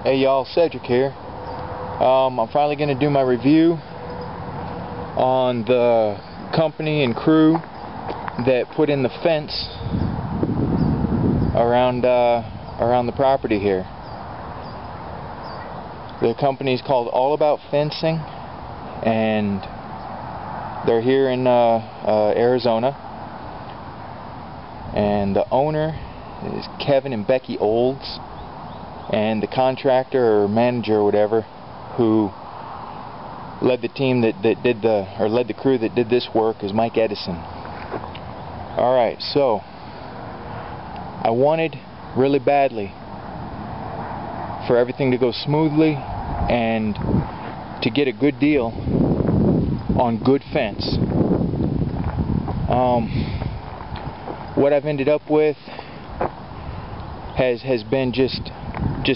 Hey y'all, Cedric here. I'm finally going to do my review on the company and crew that put in the fence around the property here. The company is called All About Fencing, and they're here in Arizona. And the owner is Kevin and Becky Olds. And the contractor or manager or whatever who led the team that led the crew that did this work is Mike Edison. Alright, so I wanted really badly for everything to go smoothly and to get a good deal on good fence. What I've ended up with has been just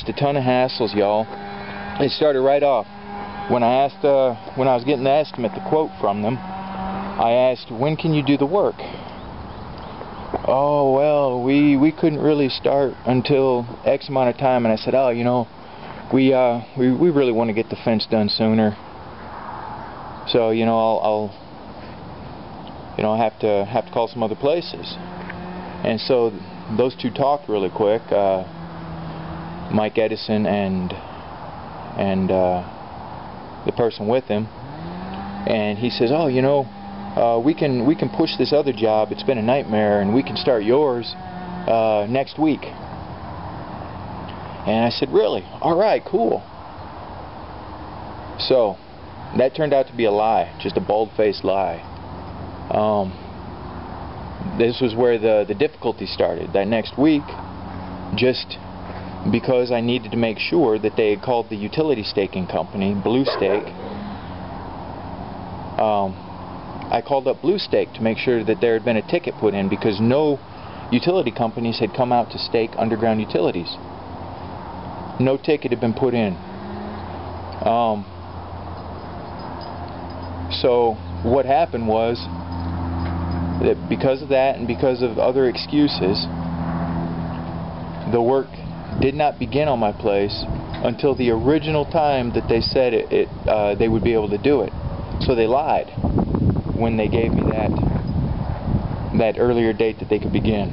a ton of hassles, y'all. It started right off when I asked when I was getting the estimate, the quote from them. I asked, when can you do the work? Oh, well, we couldn't really start until X amount of time. And I said, oh, you know, we really want to get the fence done sooner, so you know I'll have to call some other places. And so those two talked really quick, Mike Edison and the person with him, and he says, oh, you know, we can push this other job, it's been a nightmare, and we can start yours next week. And I said, really? Alright, cool. So that turned out to be a lie, just a bald-faced lie. This was where the difficulty started. That next week, just because I needed to make sure that they had called the utility staking company, Blue Stake. I called up Blue Stake to make sure that there had been a ticket put in, because no utility companies had come out to stake underground utilities. No ticket had been put in. So what happened was that because of that and because of other excuses, the work did not begin on my place until the original time that they said they would be able to do it. So they lied when they gave me that earlier date that they could begin,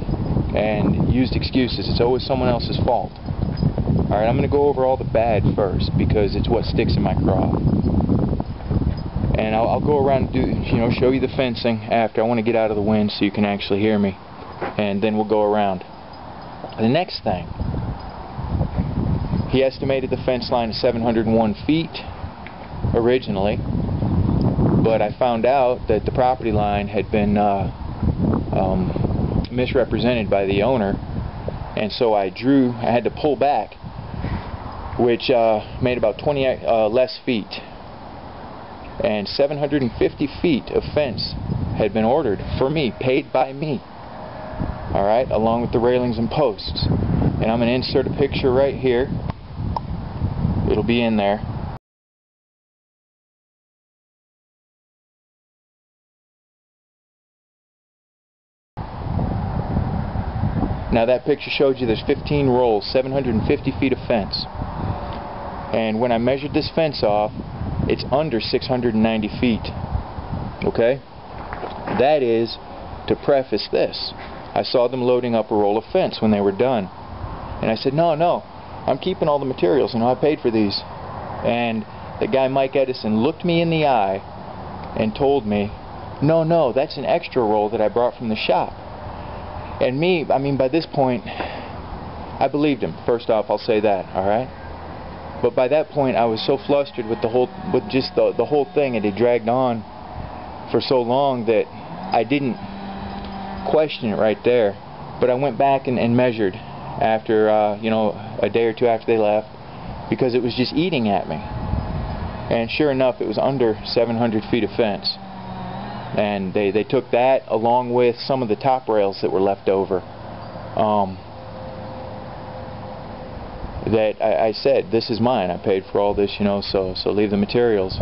and used excuses. It's always someone else's fault. Alright, I'm going to go over all the bad first, because it's what sticks in my craw. And I'll go around and show you the fencing after. I want to get out of the wind so you can actually hear me, and then we'll go around. The next thing, he estimated the fence line to 701 feet originally, but I found out that the property line had been misrepresented by the owner, and so I had to pull back, which made about 20 less feet. And 750 feet of fence had been ordered for me, paid by me. Alright, along with the railings and posts. And I'm going to insert a picture right here. It'll be in there. Now that picture showed you there's 15 rolls, 750 feet of fence. And when I measured this fence off, it's under 690 feet. Okay? That is to preface this. I saw them loading up a roll of fence when they were done. And I said, no, I'm keeping all the materials, I paid for these. And the guy, Mike Edison, looked me in the eye and told me, no, that's an extra roll that I brought from the shop. And me, by this point, I believed him. First off, I'll say that, alright? But by that point, I was so flustered with the whole thing. It had dragged on for so long that I didn't question it right there. But I went back and measured after, a day or two after they left, because it was just eating at me. And sure enough, it was under 700 feet of fence. And they took that along with some of the top rails that were left over. That I said, this is mine, I paid for all this, so leave the materials.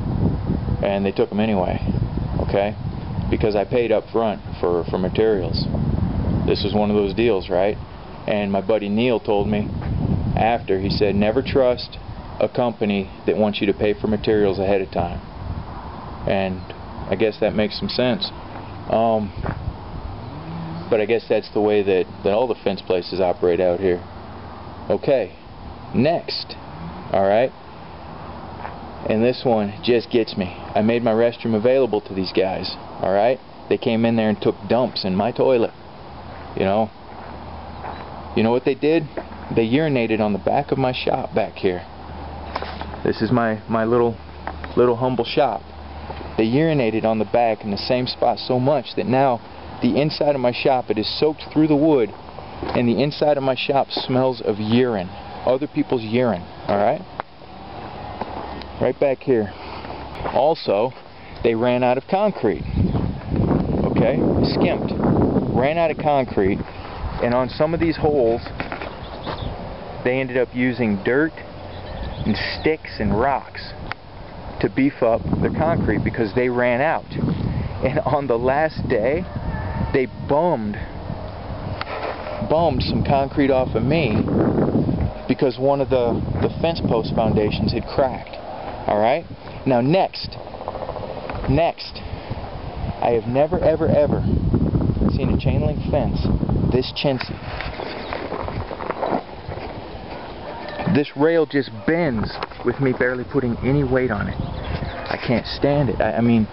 And they took them anyway, okay? Because I paid up front for materials. This was one of those deals, right? And my buddy Neil told me, after, he said, never trust a company that wants you to pay for materials ahead of time. And I guess that makes some sense. But I guess that's the way that all the fence places operate out here. Okay, next. Alright, and this one just gets me. I made my restroom available to these guys. Alright, they came in there and took dumps in my toilet. You know what they did? They urinated on the back of my shop back here. This is my little humble shop. They urinated on the back in the same spot so much that now the inside of my shop, it is soaked through the wood, and the inside of my shop smells of urine. Other people's urine. Alright? Right back here. Also, they ran out of concrete. Okay? Skimped. Ran out of concrete, and on some of these holes they ended up using dirt and sticks and rocks to beef up the concrete because they ran out. And on the last day, they bummed some concrete off of me because one of the fence post foundations had cracked. Alright? Now next, I have never ever seen a chain link fence this chintzy. This rail just bends with me barely putting any weight on it. I can't stand it. I mean,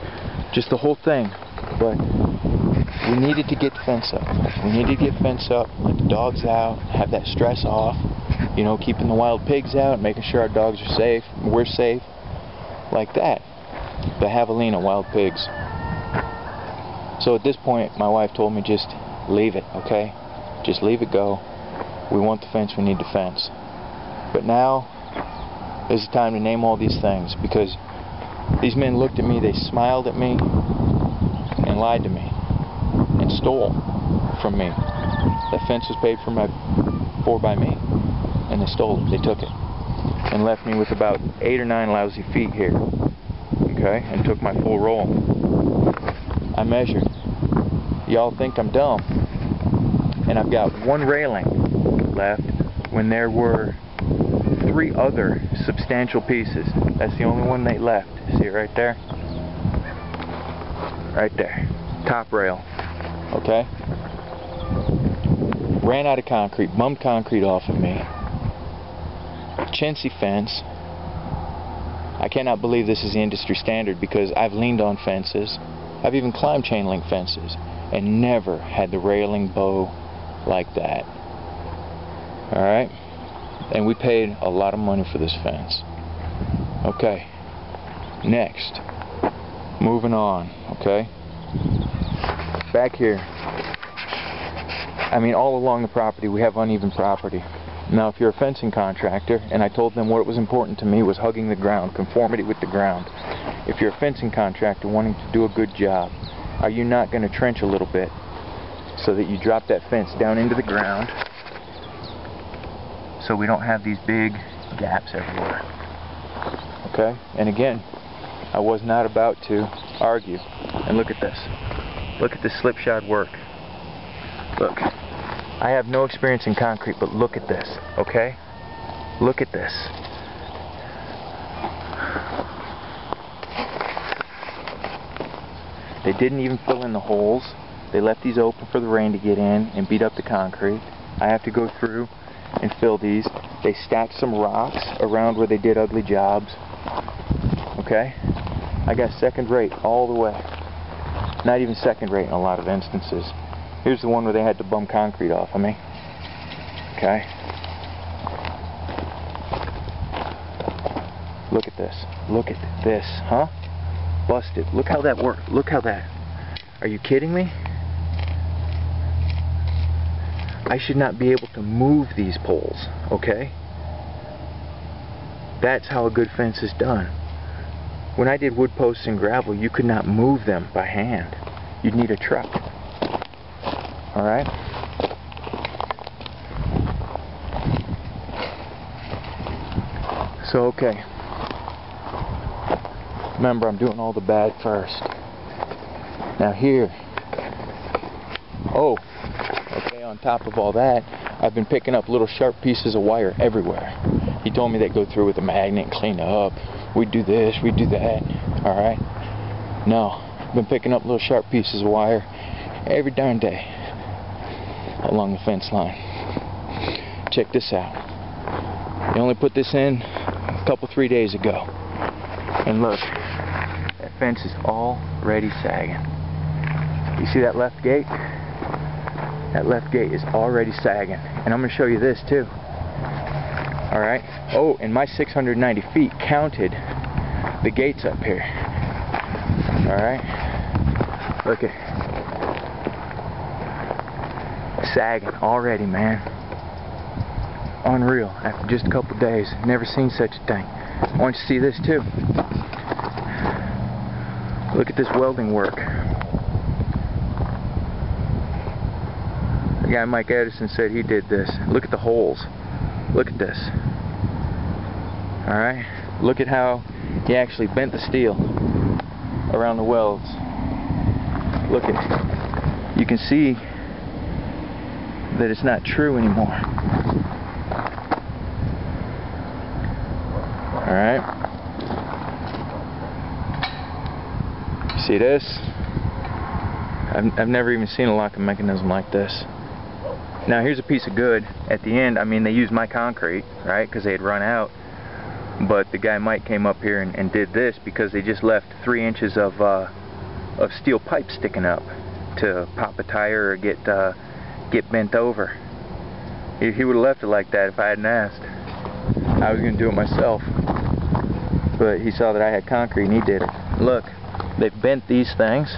just the whole thing. But we needed to get the fence up. We needed to get fence up, let the dogs out, have that stress off. You know, keeping the wild pigs out, making sure our dogs are safe, we're safe. Like that. The javelina, wild pigs. So at this point, my wife told me just leave it, okay? Just leave it go. We want the fence, we need the fence. But now is the time to name all these things, because these men looked at me, they smiled at me, and lied to me, and stole from me. That fence was paid for by me, and they stole it, they took it, and left me with about 8 or 9 lousy feet here, okay, and took my full roll. I measured. Y'all think I'm dumb, and I've got one railing left when there were 3 other substantial pieces. That's the only one they left. See it right there? Right there. Top rail. Okay? Ran out of concrete, bummed concrete off of me. Chintzy fence. I cannot believe this is the industry standard, because I've leaned on fences. I've even climbed chain link fences and never had the railing bow like that. Alright? And we paid a lot of money for this fence. Okay. Next. Moving on. Okay? Back here. I mean, all along the property we have uneven property. Now, if you're a fencing contractor, and I told them what was important to me was hugging the ground, conformity with the ground. If you're a fencing contractor wanting to do a good job, are you not going to trench a little bit so that you drop that fence down into the ground so we don't have these big gaps everywhere? Okay? And again, I was not about to argue. And look at this. Look at this slipshod work. Look. I have no experience in concrete, but look at this, okay? Look at this. They didn't even fill in the holes. They left these open for the rain to get in and beat up the concrete. I have to go through and fill these. They stacked some rocks around where they did ugly jobs. Okay? I got second rate all the way. Not even second rate in a lot of instances. Here's the one where they had to bum concrete off of me. Okay? Look at this. Look at this, huh? Busted. Look how that worked. Look how that. Are you kidding me? I should not be able to move these poles, okay? That's how a good fence is done. When I did wood posts and gravel, you could not move them by hand. You'd need a truck. Alright? So, okay. Remember, I'm doing all the bad first. Now here. Oh, okay, on top of all that, I've been picking up little sharp pieces of wire everywhere. He told me they'd go through with a magnet and clean it up. We'd do this, we'd do that. Alright? No. I've been picking up little sharp pieces of wire every darn day along the fence line. Check this out. They only put this in a couple, 3 days ago. And look, that fence is already sagging. You see that left gate? That left gate is already sagging. And I'm going to show you this too. Alright? Oh, and my 690 feet counted the gates up here. Alright? Look at sagging already, man. Unreal. After just a couple days. Never seen such a thing. I want you to see this too. Look at this welding work. The guy Mike Edison said he did this. Look at the holes. Look at this. Alright? Look at how he actually bent the steel around the welds. Look at it. You can see that it's not true anymore. Alright? See this? I've never even seen a locking mechanism like this. Now here's a piece of good. At the end, I mean, they used my concrete, right? Because they had run out. But the guy Mike came up here and did this because they just left 3 inches of steel pipe sticking up to pop a tire or get bent over. He would have left it like that if I hadn't asked. I was going to do it myself. But he saw that I had concrete and he did it. Look, they've bent these things.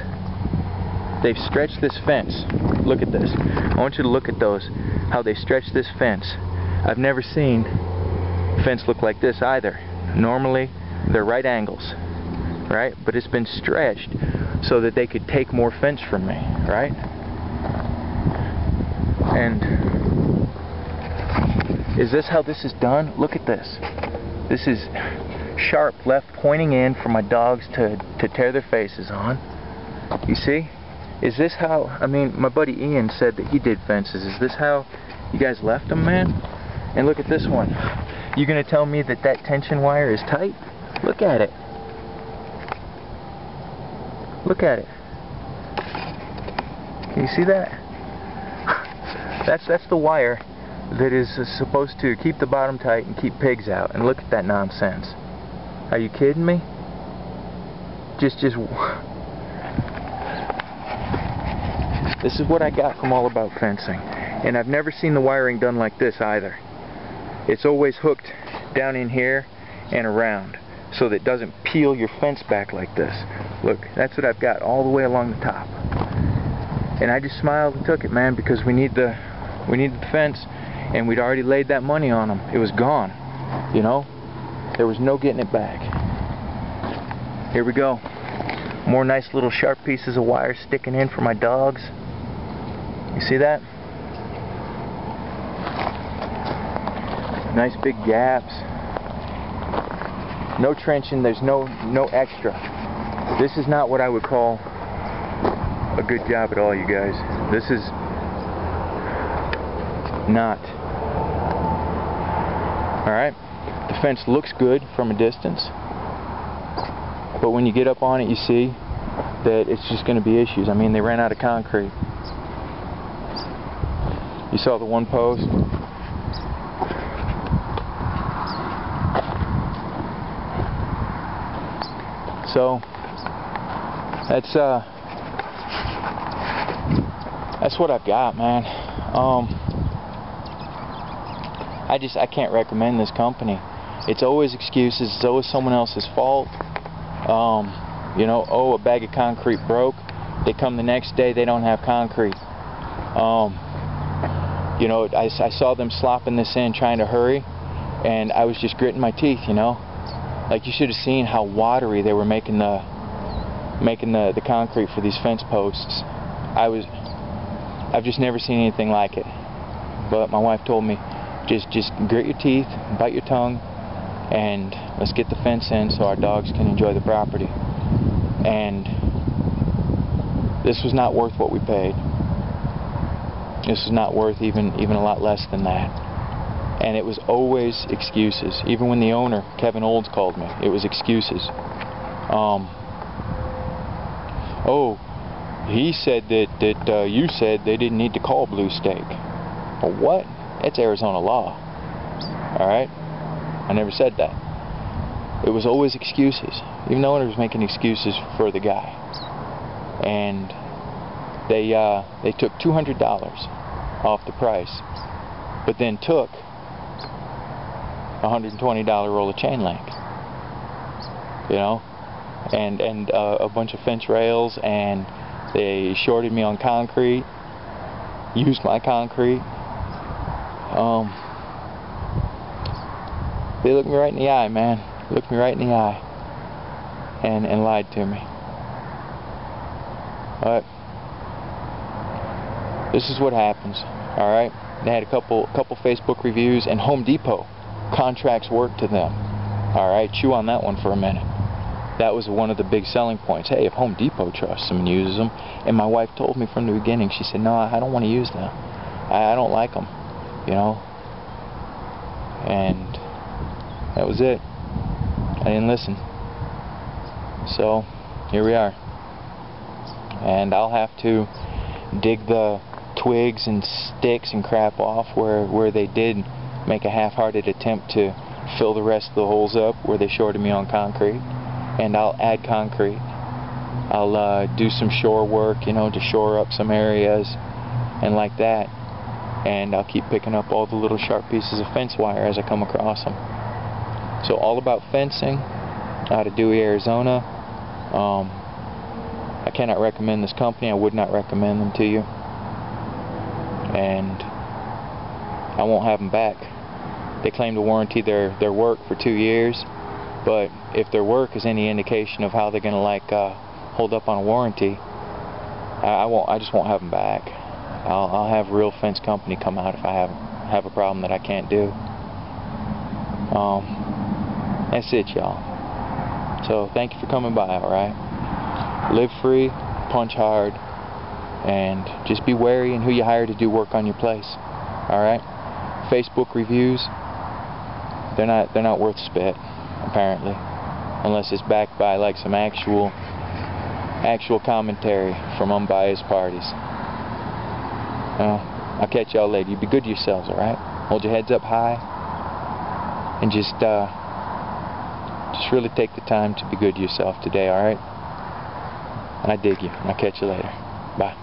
They've stretched this fence. Look at this. I want you to look at those, how they stretched this fence. I've never seen a fence look like this either. Normally, they're right angles, right? But it's been stretched so that they could take more fence from me, right? And is this how this is done? Look at this. This is sharp left pointing in for my dogs to tear their faces on. You see? Is this how, I mean, my buddy Ian said that he did fences. Is this how you guys left them, man? And look at this one. You gonna tell me that that tension wire is tight? Look at it. Look at it. Can you see that? That's the wire that is supposed to keep the bottom tight and keep pigs out. And look at that nonsense. Are you kidding me? Just this is what I got from All About Fencing. And I've never seen the wiring done like this either. It's always hooked down in here and around so that it doesn't peel your fence back like this. Look, that's what I've got all the way along the top. And I just smiled and took it, man, because we needed the fence and we'd already laid that money on them. It was gone, you know? There was no getting it back. Here we go. More nice little sharp pieces of wire sticking in for my dogs. You see that? Nice big gaps. No trenching, there's no extra. This is not what I would call a good job at all, you guys. This is not. Alright? The fence looks good from a distance. But when you get up on it, you see that it's just going to be issues. I mean, they ran out of concrete. You saw the one post? So that's what I've got, man. I can't recommend this company. It's always excuses. It's always someone else's fault. You know, oh, a bag of concrete broke. They come the next day, they don't have concrete. You know, I saw them slopping this in, trying to hurry, and I was just gritting my teeth, you know. Like, you should have seen how watery they were making the concrete for these fence posts. I've just never seen anything like it. But my wife told me, just grit your teeth, bite your tongue, and let's get the fence in so our dogs can enjoy the property. And this was not worth what we paid. This was not worth even a lot less than that. And it was always excuses. Even when the owner, Kevin Olds, called me, it was excuses. Oh, he said that you said they didn't need to call Blue Stake. Well, what? It's Arizona law. Alright? I never said that. It was always excuses. Even the owner was making excuses for the guy. And they took $200 off the price, but then took a $120 roll of chain link. You know? And a bunch of fence rails, and they shorted me on concrete, used my concrete. They looked me right in the eye, man. Looked me right in the eye, and lied to me. But this is what happens. All right. They had a couple Facebook reviews, and Home Depot contracts work to them. All right. Chew on that one for a minute. That was one of the big selling points. Hey, if Home Depot trusts them and uses them, and my wife told me from the beginning, she said, no, I don't want to use them. I don't like them, you know. And that was it. I didn't listen. So here we are. And I'll have to dig the twigs and sticks and crap off where they did make a half-hearted attempt to fill the rest of the holes up where they shorted me on concrete. And I'll add concrete. I'll do some shore work, you know, to shore up some areas and like that. And I'll keep picking up all the little sharp pieces of fence wire as I come across them. So all about fencing out of Dewey, Arizona. I cannot recommend this company. I would not recommend them to you. And I won't have them back. They claim to warranty their work for 2 years. But if their work is any indication of how they're going to hold up on a warranty, I just won't have them back. I'll have a real fence company come out if I have a problem that I can't do. That's it, y'all. So thank you for coming by. All right. Live free, punch hard, and just be wary in who you hire to do work on your place. All right. Facebook reviews, they're not worth spit, apparently, unless it's backed by like some actual commentary from unbiased parties. I'll catch y'all later. You be good to yourselves, alright? Hold your heads up high, and just really take the time to be good to yourself today, alright? I dig you. I'll catch you later. Bye.